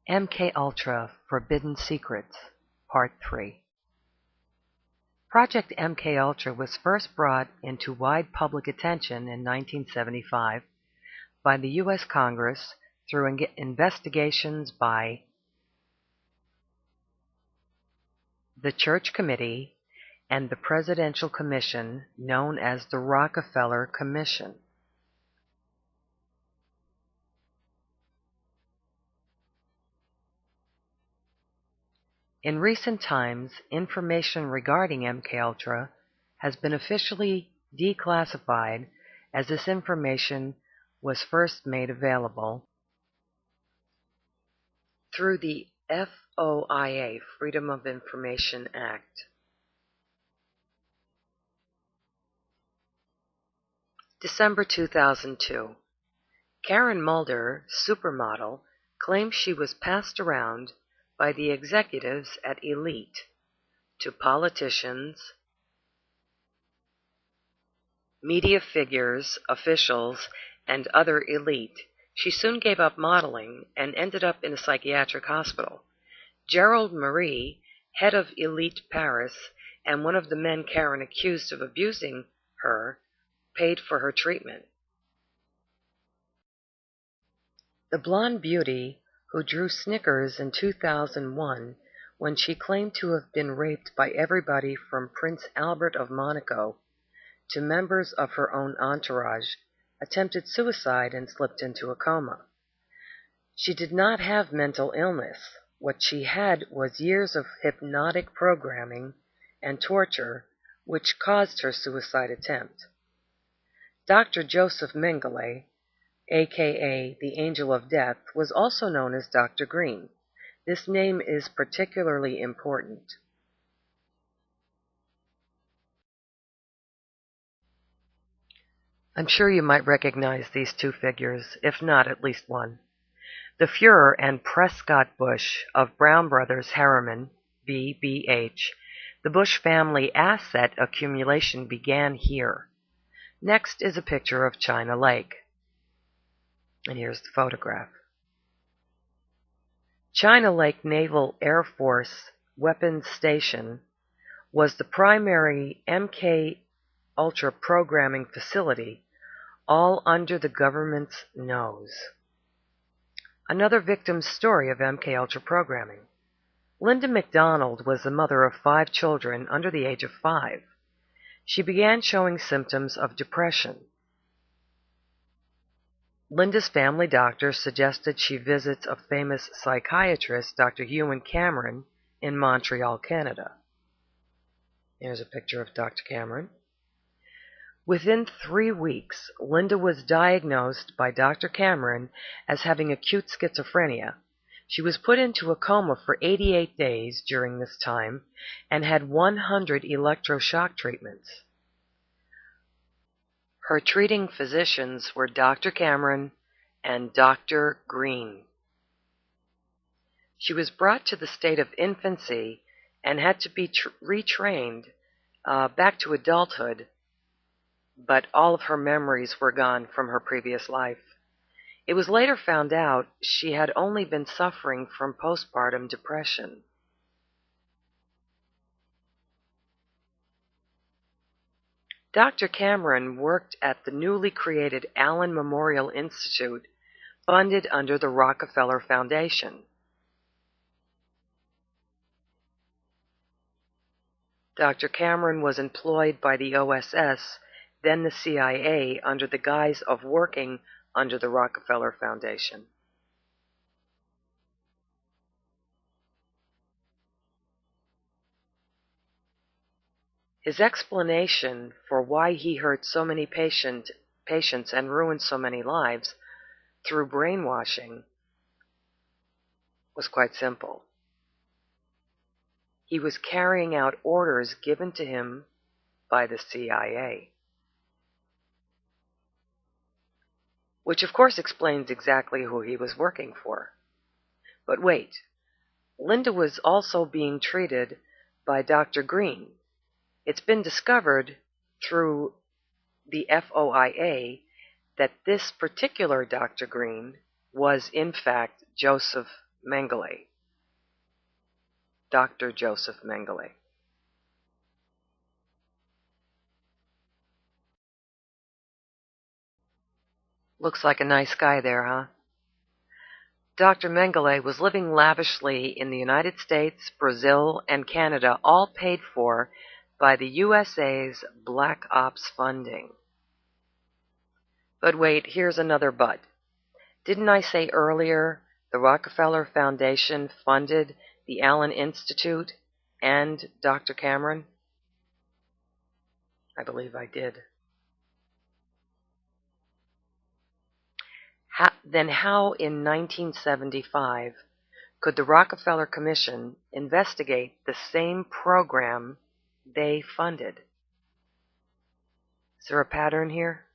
MKUltra Forbidden Secrets, Part 3. Project MKUltra was first brought into wide public attention in 1975 by the U.S. Congress through investigations by the Church Committee and the Presidential Commission known as the Rockefeller Commission. In recent times, information regarding MKUltra has been officially declassified, as this information was first made available through the FOIA, Freedom of Information Act. December 2002. Karen Mulder, supermodel, claims she was passed around by the executives at Elite to politicians, media figures, officials, and other elite. She soon gave up modeling and ended up in a psychiatric hospital. Gerald Marie, head of Elite Paris, and one of the men Karen accused of abusing her, paid for her treatment. The blonde beauty, who drew snickers in 2001 when she claimed to have been raped by everybody from Prince Albert of Monaco to members of her own entourage, attempted suicide and slipped into a coma. She did not have mental illness. What she had was years of hypnotic programming and torture, which caused her suicide attempt. Dr. Joseph Mengele, aka the Angel of Death, was also known as Dr. Green. This name is particularly important. I'm sure you might recognize these two figures, if not at least one. The Fuhrer and Prescott Bush of Brown Brothers Harriman, BBH. The Bush family asset accumulation began here. Next is a picture of China Lake. And here's the photograph. China Lake Naval Air Force Weapons Station was the primary MKUltra programming facility, all under the government's nose. Another victim's story of MKUltra programming. Linda McDonald was the mother of 5 children under the age of 5. She began showing symptoms of depression. Linda's family doctor suggested she visit a famous psychiatrist, Dr. Ewan Cameron, in Montreal, Canada. Here's a picture of Dr. Cameron. Within 3 weeks, Linda was diagnosed by Dr. Cameron as having acute schizophrenia. She was put into a coma for 88 days during this time and had 100 electroshock treatments. Her treating physicians were Dr. Cameron and Dr. Green. She was brought to the state of infancy and had to be retrained back to adulthood, but all of her memories were gone from her previous life. It was later found out she had only been suffering from postpartum depression. Dr. Cameron worked at the newly created Allen Memorial Institute, funded under the Rockefeller Foundation. Dr. Cameron was employed by the OSS, then the CIA, under the guise of working under the Rockefeller Foundation. His explanation for why he hurt so many patients and ruined so many lives through brainwashing was quite simple. He was carrying out orders given to him by the CIA. Which of course explains exactly who he was working for. But wait, Linda was also being treated by Dr. Green. It's been discovered through the FOIA that this particular Dr. Green was in fact Joseph Mengele. Dr. Joseph Mengele. Looks like a nice guy there, huh? Dr. Mengele was living lavishly in the United States, Brazil, and Canada, all paid for by the USA's Black Ops funding. But wait, here's another but. Didn't I say earlier the Rockefeller Foundation funded the Allen Institute and Dr. Cameron? I believe I did. Then how in 1975 could the Rockefeller Commission investigate the same program they funded? Is there a pattern here?